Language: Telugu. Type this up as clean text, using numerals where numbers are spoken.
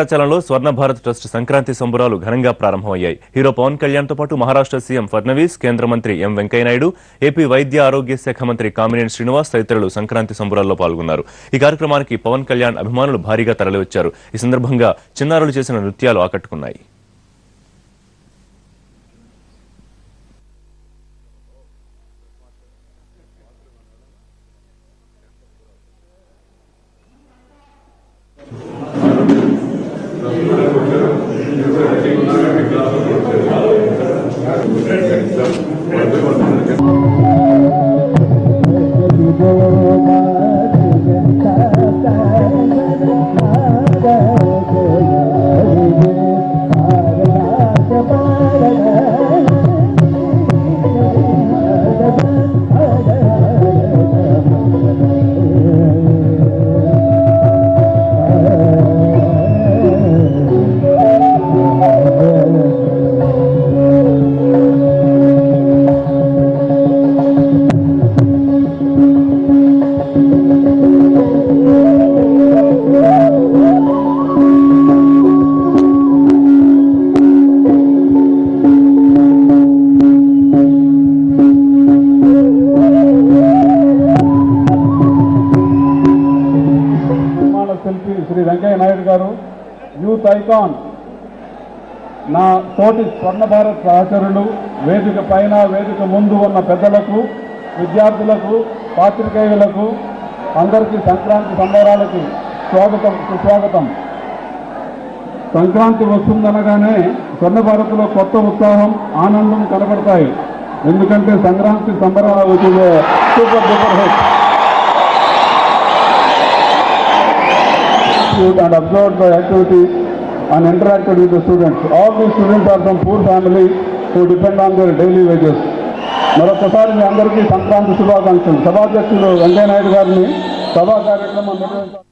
చలంలో స్వర్ణ భారత్ ట్రస్ట్ సంక్రాంతి సంబరాలు ఘనంగా ప్రారంభమయ్యాయి. హీరో పవన్ కళ్యాణ్ తో పాటు మహారాష్ట్ర సీఎం ఫడ్నవీస్, కేంద్ర మంత్రి ఎం వెంకయ్యనాయుడు, ఏపీ వైద్య ఆరోగ్య శాఖ మంత్రి కామినేని శ్రీనివాస్ తదితరులు సంక్రాంతి సంబరాల్లో పాల్గొన్నారు. ఈ కార్యక్రమానికి పవన్ కళ్యాణ్ అభిమానులు భారీగా తరలివచ్చారు. ఈ సందర్భంగా చిన్నారులు చేసిన నృత్యాలు ఆకట్టుకున్నాయి. శ్రీ వెంకయ్య నాయుడు గారు యూత్ ఐకాన్ నా తోటి స్వర్ణ భారత్ సహచరులు వేదిక పైన వేదిక ముందు ఉన్న పెద్దలకు విద్యార్థులకు పాత్రికేయులకు అందరికీ సంక్రాంతి సంబరాలకి సుస్వాగతం. సంక్రాంతి వస్తుందనగానే స్వర్ణ భారత్లో కొత్త ఉత్సాహం ఆనందం కనబడతాయి. ఎందుకంటే సంక్రాంతి సంబరాలు super duper hit and observed the activities and interacted with the students. All these students are from poor families who depend on their daily wages. మరొకసారి మీ అందరికీ సంక్రాంతి శుభాకాంక్షలు. సభాధ్యక్షులు వెంకయ్య నాయుడు గారిని సభా కార్యక్రమం నిర్వహించారు.